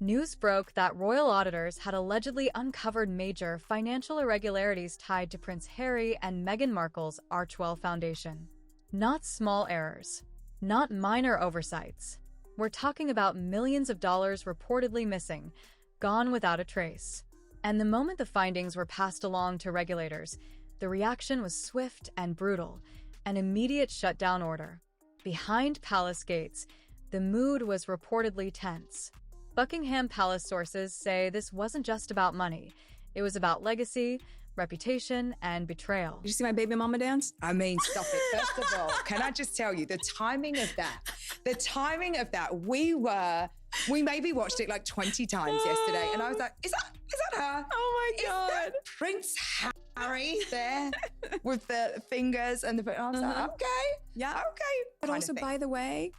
News broke that royal auditors had allegedly uncovered major financial irregularities tied to Prince Harry and Meghan Markle's Archewell Foundation. Not small errors, not minor oversights. We're talking about millions of dollars reportedly missing, gone without a trace. And the moment the findings were passed along to regulators, the reaction was swift and brutal, an immediate shutdown order. Behind palace gates, the mood was reportedly tense. Buckingham Palace sources say this wasn't just about money. It was about legacy, reputation, and betrayal. Did you see my baby mama dance? I mean, stop it. First of all, can I just tell you, the timing of that, we maybe watched it like 20 times yesterday, and I was like, is that her? Oh my God. Is that Prince Harry there with the fingers and the, I was like, okay. Yeah. Okay. But also, by the way,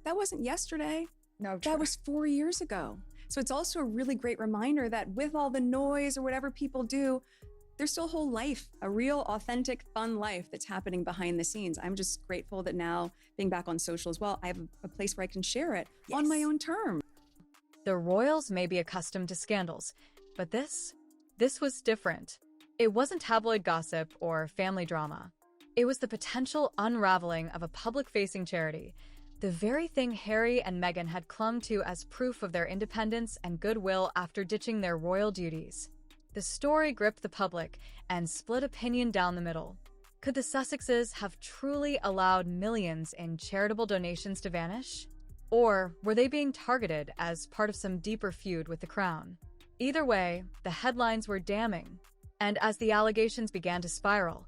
that wasn't yesterday. No, that was 4 years ago. So it's also a really great reminder that with all the noise or whatever people do, there's still a whole life, a real, authentic, fun life that's happening behind the scenes. I'm just grateful that now, being back on social as well, I have a place where I can share it on my own terms. The royals may be accustomed to scandals, but this was different. It wasn't tabloid gossip or family drama. It was the potential unraveling of a public-facing charity, the very thing Harry and Meghan had clung to as proof of their independence and goodwill after ditching their royal duties. The story gripped the public and split opinion down the middle. Could the Sussexes have truly allowed millions in charitable donations to vanish? Or were they being targeted as part of some deeper feud with the crown? Either way, the headlines were damning. And as the allegations began to spiral,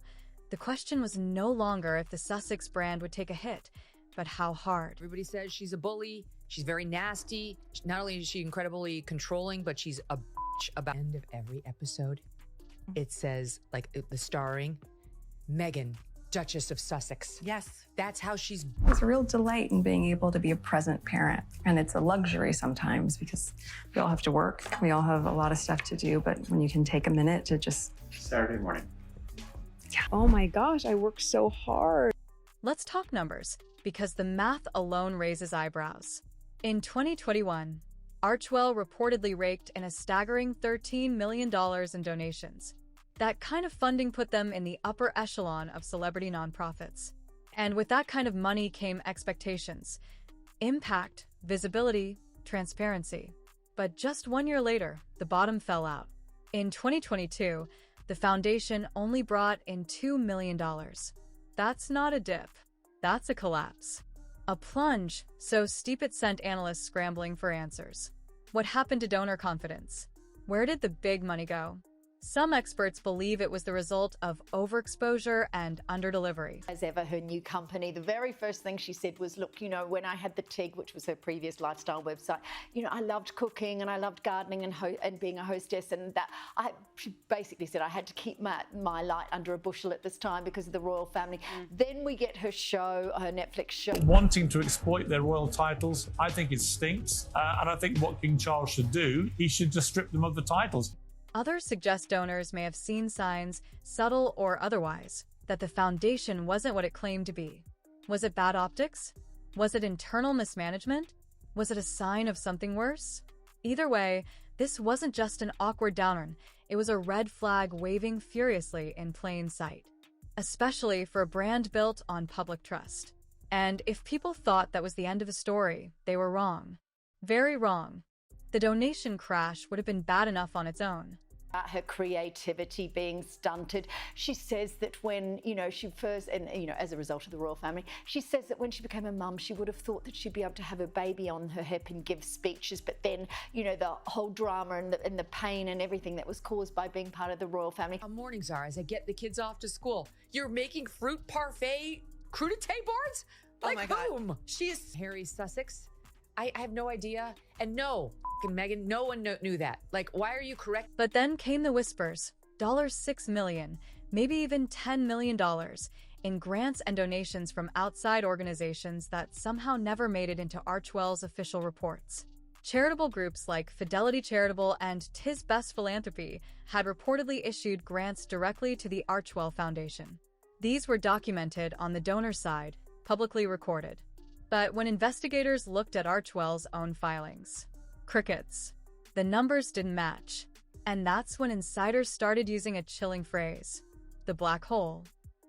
the question was no longer if the Sussex brand would take a hit, but how hard. Everybody says she's a bully. She's very nasty. Not only is she incredibly controlling, but she's a bitch. About the end of every episode, it says, like, the starring, Meghan, Duchess of Sussex. Yes. That's how she's... There's a real delight in being able to be a present parent. And it's a luxury sometimes because we all have to work. We all have a lot of stuff to do. But when you can take a minute to just... Saturday morning. Yeah. Oh my gosh, I worked so hard. Let's talk numbers, because the math alone raises eyebrows. In 2021, Archewell reportedly raked in a staggering $13 million in donations. That kind of funding put them in the upper echelon of celebrity nonprofits. And with that kind of money came expectations, impact, visibility, transparency. But just 1 year later, the bottom fell out. In 2022, the foundation only brought in $2 million. That's not a dip. That's a collapse. A plunge so steep it sent analysts scrambling for answers. What happened to donor confidence? Where did the big money go? Some experts believe it was the result of overexposure and underdelivery. As ever, her new company, the very first thing she said was, look, you know, when I had the TIG, which was her previous lifestyle website, you know, I loved cooking and I loved gardening and being a hostess, and that she basically said I had to keep my light under a bushel at this time because of the royal family. Then we get her show, her Netflix show. Wanting to exploit their royal titles, I think it stinks. And I think what King Charles should do, he should just strip them of the titles. Others suggest donors may have seen signs, subtle or otherwise, that the foundation wasn't what it claimed to be. Was it bad optics? Was it internal mismanagement? Was it a sign of something worse? Either way, this wasn't just an awkward downturn, it was a red flag waving furiously in plain sight. Especially for a brand built on public trust. And if people thought that was the end of the story, they were wrong. Very wrong. The donation crash would have been bad enough on its own. Her creativity being stunted. She says that when, you know, she first, and, you know, as a result of the royal family, she says that when she became a mum, she would have thought that she'd be able to have a baby on her hip and give speeches. But then, you know, the whole drama and the pain and everything that was caused by being part of the royal family. Mornings are as I get the kids off to school. You're making fruit parfait crudité boards? Like, oh my God. whom? She is Harry Sussex. I have no idea. And no, Meghan, no one knew that. Like, why are you correct? But then came the whispers, $6 million, maybe even $10 million, in grants and donations from outside organizations that somehow never made it into Archewell's official reports. Charitable groups like Fidelity Charitable and Tis Best Philanthropy had reportedly issued grants directly to the Archewell Foundation. These were documented on the donor side, publicly recorded. But when investigators looked at Archewell's own filings, crickets. The numbers didn't match. And that's when insiders started using a chilling phrase, the black hole.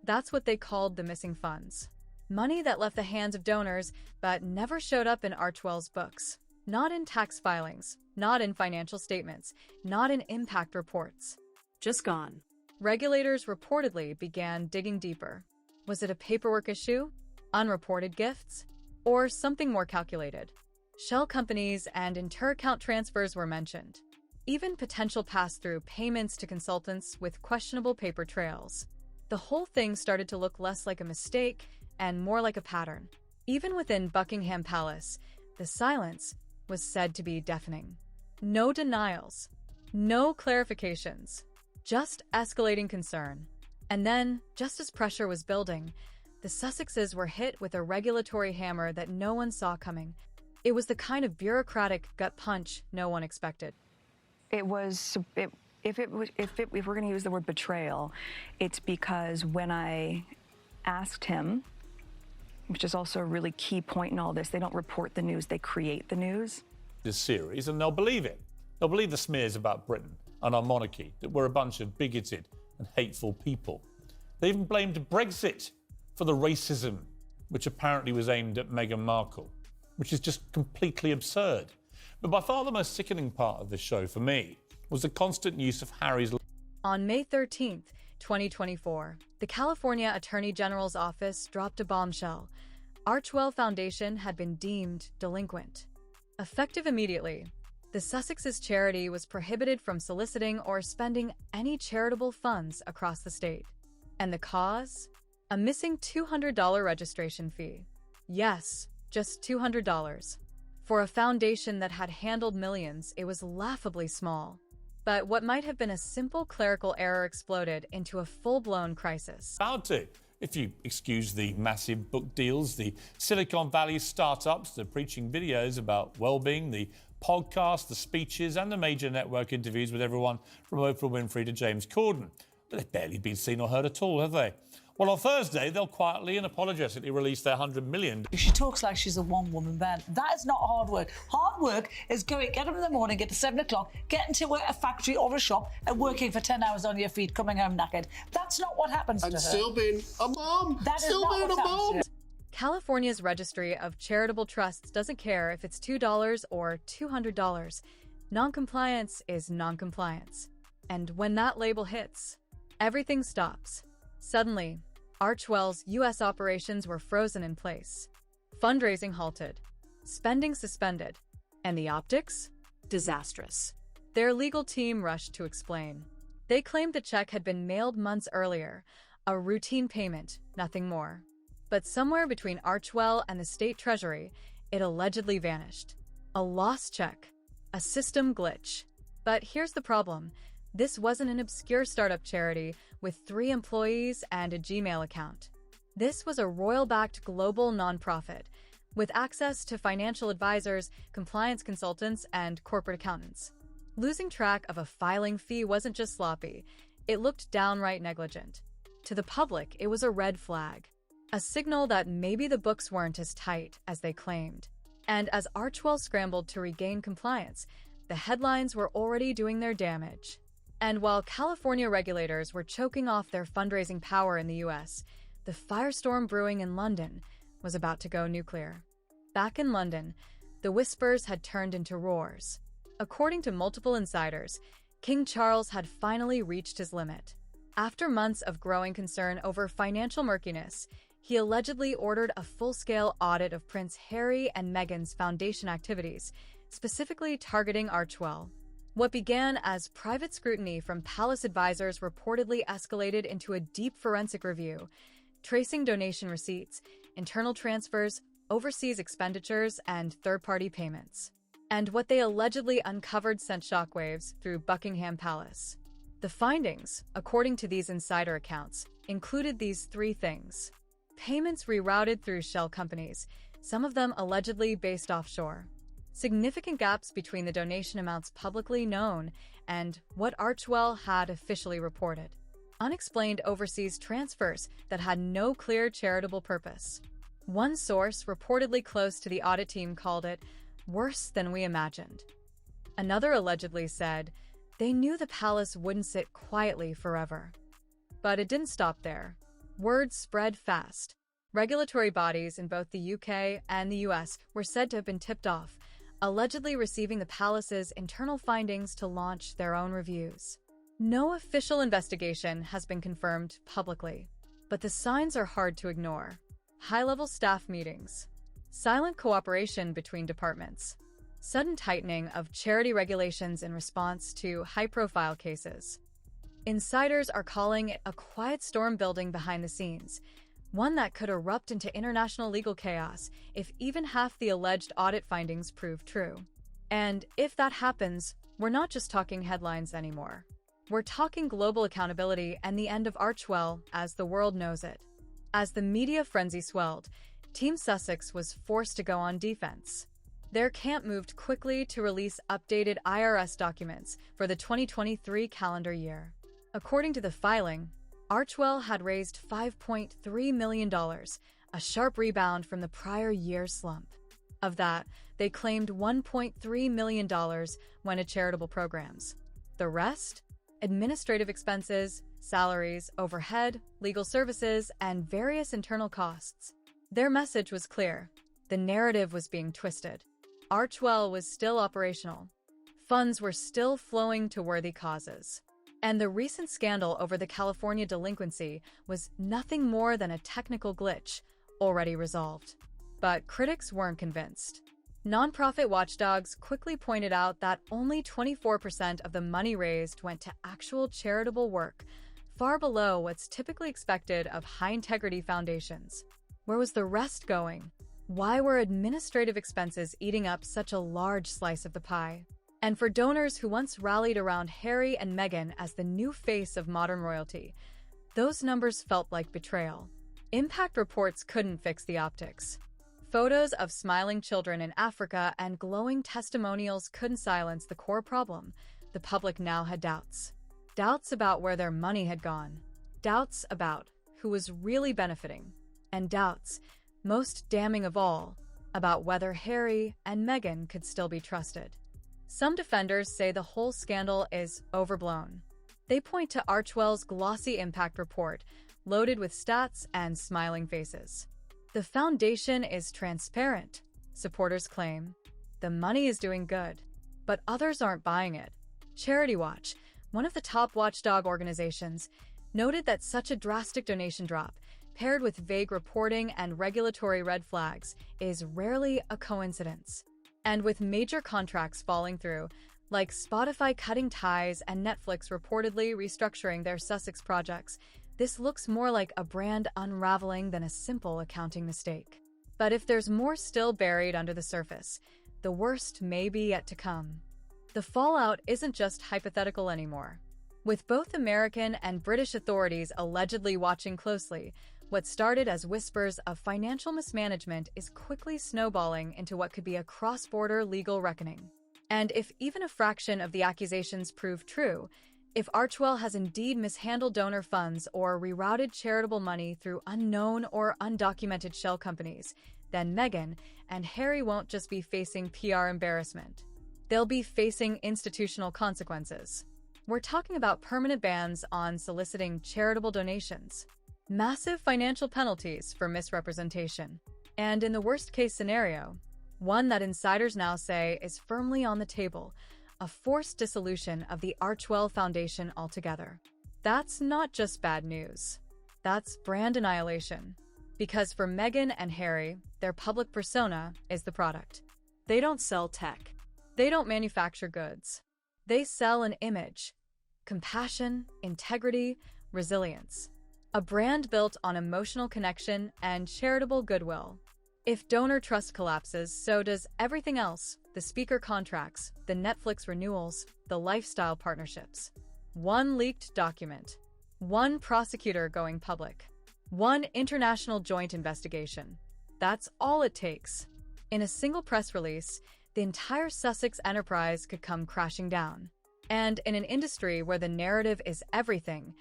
That's what they called the missing funds. Money that left the hands of donors but never showed up in Archewell's books. Not in tax filings, not in financial statements, not in impact reports. Just gone. Regulators reportedly began digging deeper. Was it a paperwork issue, unreported gifts, or something more calculated? Shell companies and inter-account transfers were mentioned. Even potential pass-through payments to consultants with questionable paper trails. The whole thing started to look less like a mistake and more like a pattern. Even within Buckingham Palace, the silence was said to be deafening. No denials, no clarifications, just escalating concern. And then, just as pressure was building, the Sussexes were hit with a regulatory hammer that no one saw coming. It was the kind of bureaucratic gut punch no one expected. It was, if we're going to use the word betrayal, it's because when I asked him, which is also a really key point in all this, they don't report the news, they create the news. This series, and they'll believe it. They'll believe the smears about Britain and our monarchy, that we're a bunch of bigoted and hateful people. They even blamed Brexit for the racism which apparently was aimed at Meghan Markle, which is just completely absurd. But by far the most sickening part of this show for me was the constant use of Harry's... On May 13th, 2024, the California Attorney General's office dropped a bombshell. Archewell Foundation had been deemed delinquent. Effective immediately, the Sussexes charity was prohibited from soliciting or spending any charitable funds across the state. And the cause? A missing $200 registration fee. Yes, just $200. For a foundation that had handled millions, it was laughably small. But what might have been a simple clerical error exploded into a full-blown crisis. About to, if you excuse the massive book deals, the Silicon Valley startups, the preaching videos about well-being, the podcasts, the speeches, and the major network interviews with everyone from Oprah Winfrey to James Corden. But they've barely been seen or heard at all, have they? Well, on Thursday, they'll quietly and apologetically release their $100 million. She talks like she's a one-woman band. That is not hard work. Hard work is get up in the morning, get to 7 o'clock, getting to a factory or a shop and working for 10 hours on your feet, coming home knackered. That's not what happens to her. And still being a mom. That is not what happens to her. California's Registry of Charitable Trusts doesn't care if it's $2 or $200. Noncompliance is noncompliance. And when that label hits, everything stops. Suddenly, Archewell's U.S. operations were frozen in place. Fundraising halted. Spending suspended. And the optics? Disastrous. Their legal team rushed to explain. They claimed the check had been mailed months earlier, a routine payment, nothing more. But somewhere between Archewell and the state treasury, it allegedly vanished. A lost check. A system glitch. But here's the problem. This wasn't an obscure startup charity with 3 employees and a Gmail account. This was a royal-backed global nonprofit with access to financial advisors, compliance consultants, and corporate accountants. Losing track of a filing fee wasn't just sloppy, it looked downright negligent. To the public, it was a red flag, a signal that maybe the books weren't as tight as they claimed. And as Archewell scrambled to regain compliance, the headlines were already doing their damage. And while California regulators were choking off their fundraising power in the U.S., the firestorm brewing in London was about to go nuclear. Back in London, the whispers had turned into roars. According to multiple insiders, King Charles had finally reached his limit. After months of growing concern over financial murkiness, he allegedly ordered a full-scale audit of Prince Harry and Meghan's foundation activities, specifically targeting Archewell. What began as private scrutiny from palace advisors reportedly escalated into a deep forensic review, tracing donation receipts, internal transfers, overseas expenditures, and third-party payments. And what they allegedly uncovered sent shockwaves through Buckingham Palace. The findings, according to these insider accounts, included these 3 things. Payments rerouted through shell companies, some of them allegedly based offshore. Significant gaps between the donation amounts publicly known and what Archewell had officially reported. Unexplained overseas transfers that had no clear charitable purpose. One source reportedly close to the audit team called it worse than we imagined. Another allegedly said they knew the palace wouldn't sit quietly forever. But it didn't stop there. Word spread fast. Regulatory bodies in both the UK and the US were said to have been tipped off, allegedly receiving the palace's internal findings to launch their own reviews. No official investigation has been confirmed publicly, but the signs are hard to ignore. High-level staff meetings, silent cooperation between departments, sudden tightening of charity regulations in response to high-profile cases. Insiders are calling it a quiet storm building behind the scenes, one that could erupt into international legal chaos if even half the alleged audit findings prove true. And if that happens, we're not just talking headlines anymore. We're talking global accountability and the end of Archewell as the world knows it. As the media frenzy swelled, Team Sussex was forced to go on defense. Their camp moved quickly to release updated IRS documents for the 2023 calendar year. According to the filing, Archewell had raised $5.3 million, a sharp rebound from the prior year's slump. Of that, they claimed $1.3 million went to charitable programs. The rest? Administrative expenses, salaries, overhead, legal services, and various internal costs. Their message was clear. The narrative was being twisted. Archewell was still operational. Funds were still flowing to worthy causes. And the recent scandal over the California delinquency was nothing more than a technical glitch, already resolved. But critics weren't convinced. Nonprofit watchdogs quickly pointed out that only 24% of the money raised went to actual charitable work, far below what's typically expected of high-integrity foundations. Where was the rest going? Why were administrative expenses eating up such a large slice of the pie? And for donors who once rallied around Harry and Meghan as the new face of modern royalty, those numbers felt like betrayal. Impact reports couldn't fix the optics. Photos of smiling children in Africa and glowing testimonials couldn't silence the core problem. The public now had doubts. Doubts about where their money had gone. Doubts about who was really benefiting. And doubts, most damning of all, about whether Harry and Meghan could still be trusted. Some defenders say the whole scandal is overblown. They point to Archewell's glossy impact report, loaded with stats and smiling faces. The foundation is transparent, supporters claim. The money is doing good, but others aren't buying it. Charity Watch, one of the top watchdog organizations, noted that such a drastic donation drop, paired with vague reporting and regulatory red flags, is rarely a coincidence. And with major contracts falling through, like Spotify cutting ties and Netflix reportedly restructuring their Sussex projects, this looks more like a brand unraveling than a simple accounting mistake. But if there's more still buried under the surface, the worst may be yet to come. The fallout isn't just hypothetical anymore. With both American and British authorities allegedly watching closely, what started as whispers of financial mismanagement is quickly snowballing into what could be a cross-border legal reckoning. And if even a fraction of the accusations prove true, if Archewell has indeed mishandled donor funds or rerouted charitable money through unknown or undocumented shell companies, then Meghan and Harry won't just be facing PR embarrassment. They'll be facing institutional consequences. We're talking about permanent bans on soliciting charitable donations, massive financial penalties for misrepresentation, and in the worst-case scenario, one that insiders now say is firmly on the table, a forced dissolution of the Archewell Foundation altogether. That's not just bad news. That's brand annihilation. Because for Meghan and Harry, their public persona is the product. They don't sell tech. They don't manufacture goods. They sell an image. Compassion, integrity, resilience. A brand built on emotional connection and charitable goodwill. If donor trust collapses, so does everything else: the speaker contracts, the Netflix renewals, the lifestyle partnerships. One leaked document. One prosecutor going public. One international joint investigation. That's all it takes. In a single press release, the entire Sussex enterprise could come crashing down. And in an industry where the narrative is everything,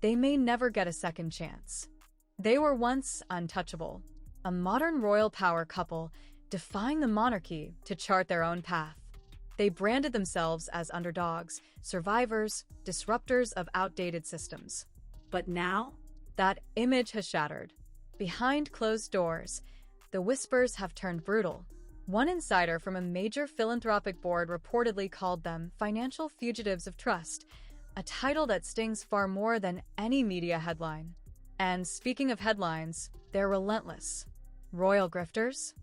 they may never get a second chance. They were once untouchable. A modern royal power couple defying the monarchy to chart their own path. They branded themselves as underdogs, survivors, disruptors of outdated systems. But now, that image has shattered. Behind closed doors, the whispers have turned brutal. One insider from a major philanthropic board reportedly called them financial fugitives of trust, a title that stings far more than any media headline. And speaking of headlines, they're relentless. Royal grifters?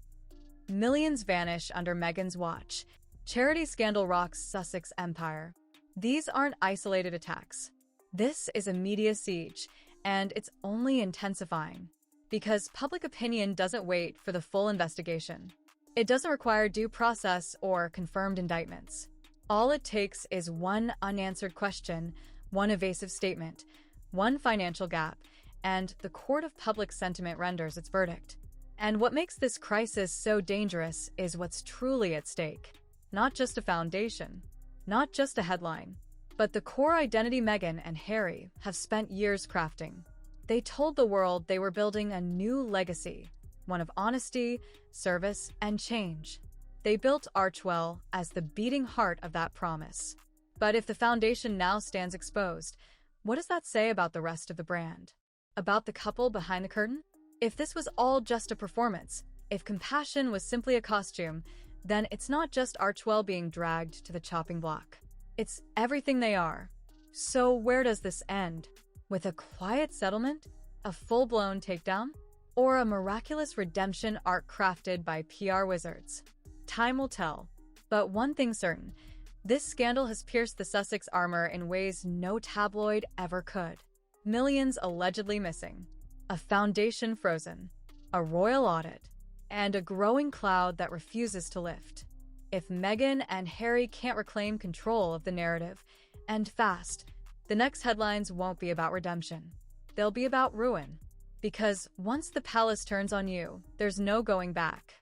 Millions vanish under Meghan's watch. Charity scandal rocks Sussex empire. These aren't isolated attacks. This is a media siege, and it's only intensifying. Because public opinion doesn't wait for the full investigation. It doesn't require due process or confirmed indictments. All it takes is one unanswered question, one evasive statement, one financial gap, and the court of public sentiment renders its verdict. And what makes this crisis so dangerous is what's truly at stake. Not just a foundation, not just a headline, but the core identity Meghan and Harry have spent years crafting. They told the world they were building a new legacy, one of honesty, service, and change. They built Archewell as the beating heart of that promise. But if the foundation now stands exposed, what does that say about the rest of the brand? About the couple behind the curtain? If this was all just a performance, if compassion was simply a costume, then it's not just Archewell being dragged to the chopping block. It's everything they are. So where does this end? With a quiet settlement? A full-blown takedown? Or a miraculous redemption arc crafted by PR wizards? Time will tell. But one thing's certain, this scandal has pierced the Sussex armor in ways no tabloid ever could. Millions allegedly missing. A foundation frozen. A royal audit. And a growing cloud that refuses to lift. If Meghan and Harry can't reclaim control of the narrative, and fast, the next headlines won't be about redemption. They'll be about ruin. Because once the palace turns on you, there's no going back.